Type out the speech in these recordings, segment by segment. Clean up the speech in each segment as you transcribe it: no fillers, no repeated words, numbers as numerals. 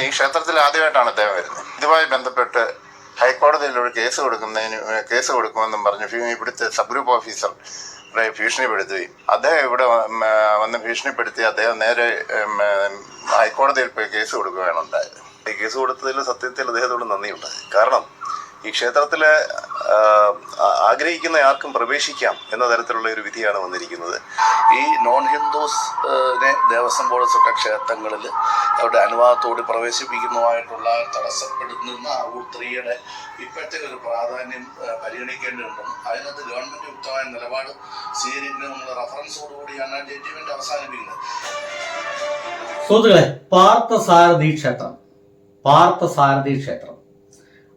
ഈ ക്ഷേത്രത്തിൽ ആദ്യമായിട്ടാണ് അദ്ദേഹം വരുന്നത്. ഇതുമായി ബന്ധപ്പെട്ട് ഹൈക്കോടതിയിൽ ഒരു കേസ് കൊടുക്കുമെന്നും പറഞ്ഞ് ഇവിടുത്തെ സബ് ഗ്രൂപ്പ് ഓഫീസർ ഭീഷണിപ്പെടുത്തുകയും അദ്ദേഹം ഇവിടെ വന്ന് ഭീഷണിപ്പെടുത്തി അദ്ദേഹം നേരെ ഹൈക്കോടതിയിൽ പോയി കേസ് കൊടുക്കുകയാണ് ഉണ്ടായത്. ഈ കേസ് കൊടുത്തതിൽ സത്യത്തിൽ അദ്ദേഹത്തോട് നന്ദിയുണ്ടായി. കാരണം ഈ ക്ഷേത്രത്തിലെ ആഗ്രഹിക്കുന്ന ആർക്കും പ്രവേശിക്കാം എന്ന തരത്തിലുള്ള ഒരു വിധിയാണ് വന്നിരിക്കുന്നത്. ഈ നോൺ ഹിന്ദുസിനെ ദേവസ്വം ബോർഡ് ക്ഷേത്രങ്ങളിൽ അവരുടെ അനുവാദത്തോട് പ്രവേശിപ്പിക്കുന്നതുമായിട്ടുള്ള തടസ്സപ്പെടുത്തുന്ന ആ സ്ത്രീയുടെ ഇപ്പോഴത്തെ ഒരു പ്രാധാന്യം പരിഗണിക്കേണ്ടതുണ്ടെന്നും അതിനകത്ത് ഗവൺമെന്റ് യുക്തമായ നിലപാട് സ്വീകരിക്കുന്ന റഫറൻസോടുകൂടിയാണ് ജഡ്ജ്മെന്റ് അവസാനിപ്പിക്കുന്നത്. സുഹൃത്തുക്കളെ, പാർത്ഥസാരഥി ക്ഷേത്രം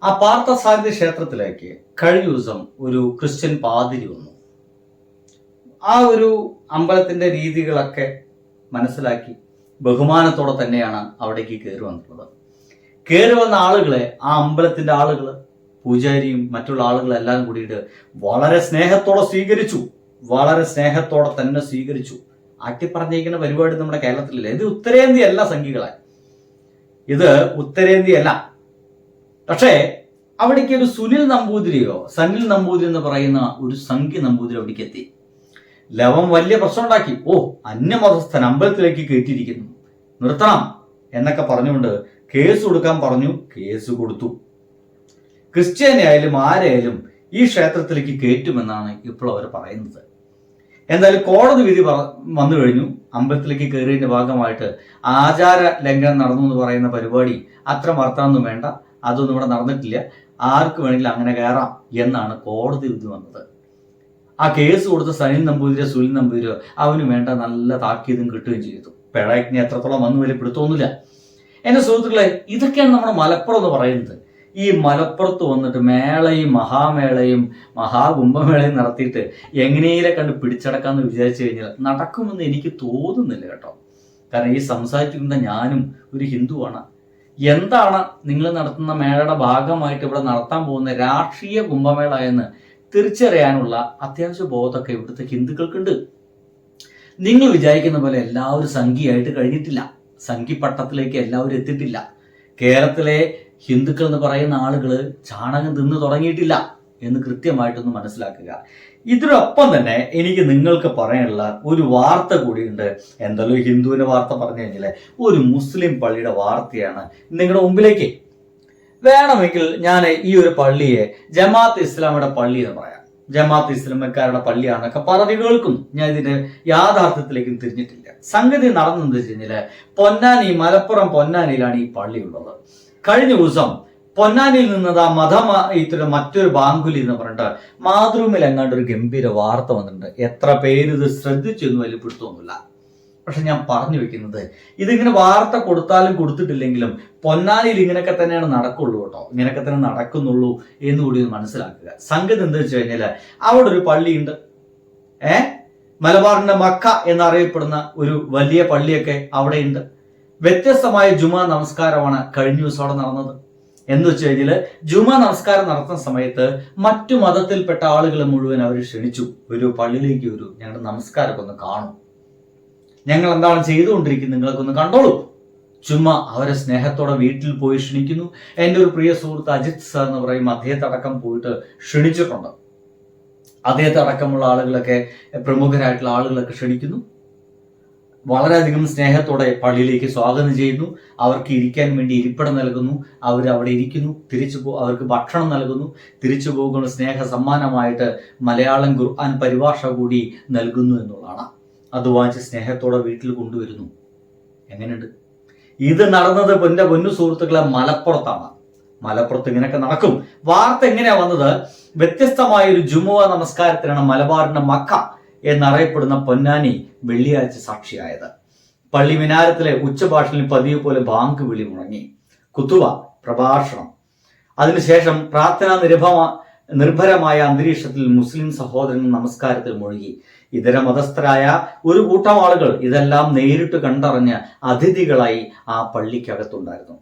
ആ പാർത്ഥസാരഥി ക്ഷേത്രത്തിലേക്ക് കഴിഞ്ഞ ദിവസം ഒരു ക്രിസ്ത്യൻ പാതിരി വന്നു. ആ ഒരു അമ്പലത്തിന്റെ രീതികളൊക്കെ മനസ്സിലാക്കി ബഹുമാനത്തോടെ തന്നെയാണ് അവിടേക്ക് കയറി വന്നിട്ടുള്ളത്. കയറി വന്ന ആളുകളെ ആ അമ്പലത്തിന്റെ ആളുകൾ, പൂജാരിയും മറ്റുള്ള ആളുകളെല്ലാം കൂടിയിട്ട് വളരെ സ്നേഹത്തോടെ സ്വീകരിച്ചു. ആട്ടിപ്പറഞ്ഞിരിക്കുന്ന പരിപാടി നമ്മുടെ കേരളത്തിലില്ല. ഇത് ഉത്തരേന്ത്യയല്ല സംഘികളെ, ഇത് ഉത്തരേന്ത്യയല്ല. പക്ഷേ അവിടേക്ക് ഒരു സനിൽ നമ്പൂതിരി എന്ന് പറയുന്ന ഒരു സംഘി നമ്പൂതിരി അവിടേക്ക് എത്തി. ലവം വലിയ പ്രശ്നം ഉണ്ടാക്കി. അന്യമതസ്ഥൻ അമ്പലത്തിലേക്ക് കയറ്റിയിരിക്കുന്നു, നിർത്തണം എന്നൊക്കെ പറഞ്ഞുകൊണ്ട് കേസ് കൊടുക്കാൻ പറഞ്ഞു. കേസ് കൊടുത്തു. ക്രിസ്ത്യാനിയായാലും ആരായാലും ഈ ക്ഷേത്രത്തിലേക്ക് കയറ്റുമെന്നാണ് ഇപ്പോൾ അവർ പറയുന്നത്. എന്തായാലും കോടതി വിധി വന്നു കഴിഞ്ഞു. അമ്പലത്തിലേക്ക് കയറിയതിന്റെ ഭാഗമായിട്ട് ആചാര ലംഘനം നടന്നു എന്ന് പറയുന്ന പരിപാടി അത്ര വർത്താനൊന്നും വേണ്ട, അതൊന്നും ഇവിടെ നടന്നിട്ടില്ല, ആർക്ക് വേണമെങ്കിലും അങ്ങനെ കയറാം എന്നാണ് കോടതി വിധി വന്നത്. ആ കേസ് കൊടുത്ത സുനിൽ നമ്പൂതിരിയോ അവന് വേണ്ട നല്ല താക്കീതും കിട്ടുകയും ചെയ്തു. പിഴയ്ക്കിന് എത്രത്തോളം വന്നു വലിയ പിടുത്തമൊന്നുമില്ല. എന്റെ സുഹൃത്തുക്കളെ, ഇതൊക്കെയാണ് നമ്മുടെ മലപ്പുറം എന്ന് പറയുന്നത്. ഈ മലപ്പുറത്ത് വന്നിട്ട് മഹാമേളയും മഹാകുംഭമേളയും നടത്തിയിട്ട് എങ്ങനെയെങ്കിലും കണ്ട് പിടിച്ചടക്കാന്ന് വിചാരിച്ചു കഴിഞ്ഞാൽ നടക്കുമെന്ന് എനിക്ക് തോന്നുന്നില്ല കേട്ടോ. കാരണം ഈ സംസാരിക്കുന്ന ഞാനും ഒരു ഹിന്ദുവാണ്. എന്താണ് നിങ്ങൾ നടത്തുന്ന മേളയുടെ ഭാഗമായിട്ട് ഇവിടെ നടത്താൻ പോകുന്ന രാഷ്ട്രീയ കുംഭമേള എന്ന് തിരിച്ചറിയാനുള്ള അത്യാവശ്യ ബോധമൊക്കെ ഇവിടുത്തെ ഹിന്ദുക്കൾക്കുണ്ട്. നിങ്ങൾ വിചാരിക്കുന്ന പോലെ എല്ലാവരും സംഘിയായിട്ട് കഴിഞ്ഞിട്ടില്ല, സംഘിപ്പട്ടത്തിലേക്ക് എല്ലാവരും എത്തിയിട്ടില്ല. കേരളത്തിലെ ഹിന്ദുക്കൾ എന്ന് പറയുന്ന ആളുകൾ ചാണകം തിന്ന് തുടങ്ങിയിട്ടില്ല എന്ന് കൃത്യമായിട്ടൊന്ന് മനസ്സിലാക്കുക. ഇതിനൊപ്പം തന്നെ എനിക്ക് നിങ്ങൾക്ക് പറയാനുള്ള ഒരു വാർത്ത കൂടിയുണ്ട്. എന്തായാലും ഹിന്ദുവിന്റെ വാർത്ത പറഞ്ഞു കഴിഞ്ഞാൽ ഒരു മുസ്ലിം പള്ളിയുടെ വാർത്തയാണ് നിങ്ങളുടെ മുമ്പിലേക്ക്. വേണമെങ്കിൽ ഞാൻ ഈ ഒരു പള്ളിയെ ജമാഅത്ത് ഇസ്ലാമിയുടെ പള്ളി എന്ന് പറയാം. ജമാഅത്ത് ഇസ്ലാമിക്കാരുടെ പള്ളിയാണെന്നൊക്കെ പറഞ്ഞു കേൾക്കുന്നു. ഞാൻ ഇതിന്റെ യാഥാർത്ഥ്യത്തിലേക്കും തിരിഞ്ഞിട്ടില്ല. സംഗതി നടന്നെന്ന് വെച്ച് കഴിഞ്ഞാല് മലപ്പുറം പൊന്നാനിയിലാണ് ഈ പള്ളി ഉള്ളത്. കഴിഞ്ഞ ദിവസം പൊന്നാനിയിൽ നിന്നത് ആ മറ്റൊരു ബാങ്കുലി എന്ന് പറഞ്ഞിട്ട് മാതൃഭൂമിയിൽ എങ്ങാണ്ട് ഒരു ഗംഭീര വാർത്ത വന്നിട്ടുണ്ട്. എത്ര പേര് ഇത് ശ്രദ്ധിച്ചൊന്നും വലിയ പിടുത്തമൊന്നുമില്ല. പക്ഷെ ഞാൻ പറഞ്ഞു വെക്കുന്നത്, ഇതിങ്ങനെ വാർത്ത കൊടുത്താലും കൊടുത്തിട്ടില്ലെങ്കിലും പൊന്നാനിയിൽ ഇങ്ങനെയൊക്കെ തന്നെയാണ് നടക്കുള്ളൂ കേട്ടോ, ഇങ്ങനെയൊക്കെ തന്നെ നടക്കുന്നുള്ളൂ എന്നുകൂടി മനസ്സിലാക്കുക. സംഗതി എന്താ വെച്ച് കഴിഞ്ഞാല് അവിടെ ഒരു പള്ളിയുണ്ട്. മലബാറിന്റെ മക്ക എന്നറിയപ്പെടുന്ന ഒരു വലിയ പള്ളിയൊക്കെ അവിടെയുണ്ട്. വ്യത്യസ്തമായ ജുമാ നമസ്കാരമാണ് കഴിഞ്ഞ ദിവസം അവിടെ നടന്നത്. എന്ന് വെച്ച് കഴിഞ്ഞാല് ജുമാ നമസ്കാരം നടത്തുന്ന സമയത്ത് മറ്റു മതത്തിൽപ്പെട്ട ആളുകളെ മുഴുവൻ അവർ ക്ഷണിച്ചു. ഒരു പള്ളിയിലേക്ക് വരൂ, ഞങ്ങളുടെ നമസ്കാരമൊക്കെ ഒന്ന് കാണും, ഞങ്ങൾ എന്താണ് ചെയ്തുകൊണ്ടിരിക്കുന്നത് നിങ്ങളൊക്കെ ഒന്ന് കണ്ടോളൂ. ചുമ്മാ അവരെ സ്നേഹത്തോടെ വീട്ടിൽ പോയി ക്ഷണിക്കുന്നു. എൻ്റെ ഒരു പ്രിയ സുഹൃത്ത് അജിത് സാർ എന്ന് പറയും, അദ്ദേഹത്തടക്കം പോയിട്ട് ക്ഷണിച്ചിട്ടുണ്ട്. അദ്ദേഹത്തടക്കമുള്ള ആളുകളൊക്കെ, പ്രമുഖരായിട്ടുള്ള ആളുകളൊക്കെ ക്ഷണിക്കുന്നു. വളരെയധികം സ്നേഹത്തോടെ പള്ളിയിലേക്ക് സ്വാഗതം ചെയ്യുന്നു. അവർക്ക് ഇരിക്കാൻ വേണ്ടി ഇരിപ്പിടം നൽകുന്നു. അവർ അവിടെ ഇരിക്കുന്നു. അവർക്ക് ഭക്ഷണം നൽകുന്നു. തിരിച്ചു പോകുന്ന സ്നേഹ സമ്മാനമായിട്ട് മലയാളം ഖുർആൻ പരിഭാഷ കൂടി നൽകുന്നു എന്നുള്ളതാണ്. അത് വാങ്ങിച്ച് സ്നേഹത്തോടെ വീട്ടിൽ കൊണ്ടുവരുന്നു. എങ്ങനെയുണ്ട്? ഇത് നടന്നത് എൻ്റെ പൊന്നു സുഹൃത്തുക്കളെ മലപ്പുറത്താണ്. മലപ്പുറത്ത് ഇങ്ങനെയൊക്കെ നടക്കും. വാർത്ത എങ്ങനെയാ വന്നത്? വ്യത്യസ്തമായ ഒരു ജുമുഅ നമസ്കാരത്തിനാണ് മലബാറിന്റെ മക്ക എന്നറിയപ്പെടുന്ന പൊന്നാനി വെള്ളിയാഴ്ച സാക്ഷിയായത്. പള്ളി മിനാരത്തിലെ ഉച്ചഭാഷണിൽ പതിവ് പോലെ ബാങ്ക് വിളി മുഴങ്ങി. കുത്തുവ, പ്രഭാഷണം, അതിനുശേഷം പ്രാർത്ഥനാ നിർഭരമായ അന്തരീക്ഷത്തിൽ മുസ്ലിം സഹോദരങ്ങൾ നമസ്കാരത്തിൽ മുഴുകി. ഇതര മതസ്ഥരായ ഒരു കൂട്ടം ആളുകൾ ഇതെല്ലാം നേരിട്ട് കണ്ടറിഞ്ഞ് അതിഥികളായി ആ പള്ളിക്കകത്തുണ്ടായിരുന്നു.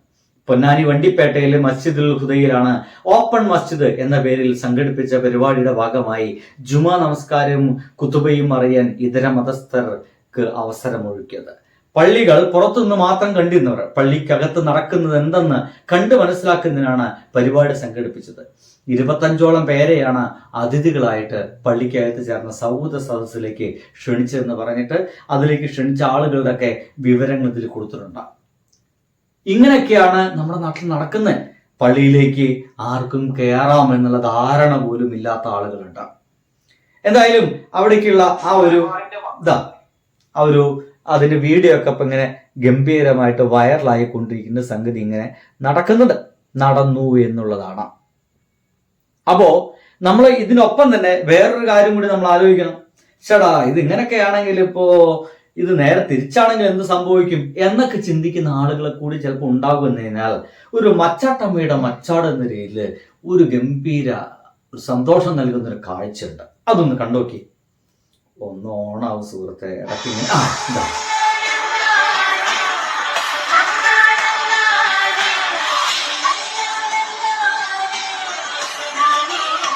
പൊന്നാനി വണ്ടിപ്പേട്ടയിലെ മസ്ജിദുൽ ഹുദയിലാണ് ഓപ്പൺ മസ്ജിദ് എന്ന പേരിൽ സംഘടിപ്പിച്ച പരിപാടിയുടെ ഭാഗമായി ജുമാ നമസ്കാരവും കുത്തുബയും അറിയാൻ ഇതര മതസ്ഥർക്ക് അവസരമൊരുക്കിയത്. പള്ളികൾ പുറത്തുനിന്ന് മാത്രം കണ്ടിരുന്നവർ പള്ളിക്കകത്ത് നടക്കുന്നത് എന്തെന്ന് കണ്ടു മനസ്സിലാക്കുന്നതിനാണ് പരിപാടി സംഘടിപ്പിച്ചത്. 25ഓളം പേരെയാണ് അതിഥികളായിട്ട് പള്ളിക്കകത്ത് ചേർന്ന സൗഹൃദ സദസ്സിലേക്ക് ക്ഷണിച്ചതെന്ന് പറഞ്ഞിട്ട് അതിലേക്ക് ക്ഷണിച്ച ആളുകളുടെയൊക്കെ വിവരങ്ങൾ ഇതിൽ കൊടുത്തിട്ടുണ്ട്. ഇങ്ങനെയൊക്കെയാണ് നമ്മുടെ നാട്ടിൽ നടക്കുന്നത്. പള്ളിയിലേക്ക് ആർക്കും കയറാം എന്നുള്ള ധാരണ പോലും ഇല്ലാത്ത ആളുകളുണ്ട്. എന്തായാലും അവിടേക്കുള്ള അതിന്റെ വീഡിയോ ഒക്കെ ഇപ്പൊ ഇങ്ങനെ ഗംഭീരമായിട്ട് വൈറലായിക്കൊണ്ടിരിക്കുന്ന സംഗതി ഇങ്ങനെ നടന്നു എന്നുള്ളതാണ്. അപ്പോ നമ്മൾ ഇതിനൊപ്പം തന്നെ വേറൊരു കാര്യം കൂടി നമ്മൾ ആലോചിക്കണം. ചേടാ, ഇത് ഇങ്ങനെയൊക്കെയാണെങ്കിൽ ഇപ്പോ ഇത് നേരെ തിരിച്ചാണെങ്കിൽ എന്ത് സംഭവിക്കും എന്നൊക്കെ ചിന്തിക്കുന്ന ആളുകളെ കൂടി ചിലപ്പോൾ ഉണ്ടാകുമെന്നതിനാൽ ഒരു മച്ചാട്ടമ്മയുടെ മച്ചാട് എന്ന രീതിയിൽ ഒരു ഗംഭീര സന്തോഷം നൽകുന്ന ഒരു കാഴ്ചയുണ്ട്. അതൊന്ന് കണ്ടോക്കി. ഒന്ന് ഓണാവും സുഹൃത്തെ. ഇടയ്ക്ക് ഇങ്ങനെ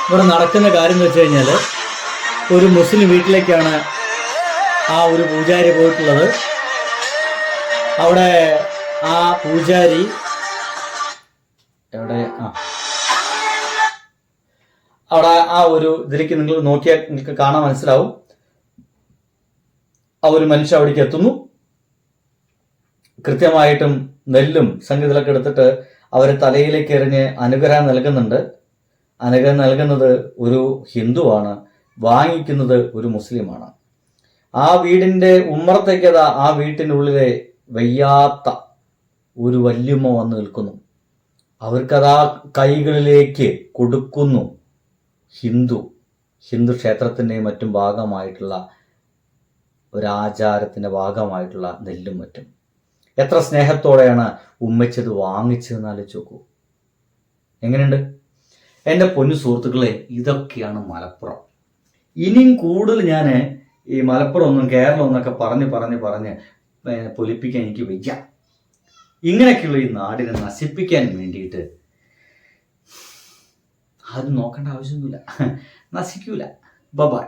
ഇവിടെ നടക്കുന്ന കാര്യം എന്ന് വെച്ച് കഴിഞ്ഞാൽ ഒരു മുസ്ലിം വീട്ടിലേക്കാണ് ആ ഒരു പൂജാരി പോയിട്ടുള്ളത്. അവിടെ ആ പൂജാരി അവിടെ ആ ഒരു ഇതിലേക്ക് നിങ്ങൾ നോക്കിയാൽ നിങ്ങൾക്ക് കാണാൻ മനസ്സിലാവും. ആ ഒരു മനുഷ്യൻ അവിടേക്ക് എത്തുന്നു. കൃത്യമായിട്ടും നെല്ലും സംഗീതത്തിലൊക്കെ എടുത്തിട്ട് അവരെ തലയിലേക്ക് എറിഞ്ഞ് അനുഗ്രഹം നൽകുന്നുണ്ട്. അനുഗ്രഹം നൽകുന്നത് ഒരു ഹിന്ദുവാണ്, വാങ്ങിക്കുന്നത് ഒരു മുസ്ലിമാണ്. ആ വീടിന്റെ ഉമ്മറത്തേക്കതാ ആ വീട്ടിനുള്ളിലെ വയ്യാത്ത ഒരു വല്യമ്മ വന്ന് നിൽക്കുന്നു. അവർക്കതാ കൈകളിലേക്ക് കൊടുക്കുന്നു ഹിന്ദു ക്ഷേത്രത്തിൻ്റെയും മറ്റും ഭാഗമായിട്ടുള്ള ഒരാചാരത്തിൻ്റെ ഭാഗമായിട്ടുള്ള നെല്ലും മറ്റും. എത്ര സ്നേഹത്തോടെയാണ് ഉമ്മച്ചത് വാങ്ങിച്ചതെന്ന് ആലോചിച്ച് നോക്കൂ. എങ്ങനെയുണ്ട് എൻ്റെ പൊന്നു സുഹൃത്തുക്കളെ? ഇതൊക്കെയാണ് മലപ്പുറം. ഇനിയും കൂടുതൽ ഞാൻ ഈ മലപ്പുറം ഒന്നും കേരളം എന്നൊക്കെ പറഞ്ഞ് പൊലിപ്പിക്കാൻ എനിക്ക് വയ്യ. ഇങ്ങനെയൊക്കെയുള്ള ഈ നാടിനെ നശിപ്പിക്കാൻ വേണ്ടിയിട്ട് ആരും നോക്കേണ്ട ആവശ്യമൊന്നുമില്ല. നശിക്കൂല. ബൈ.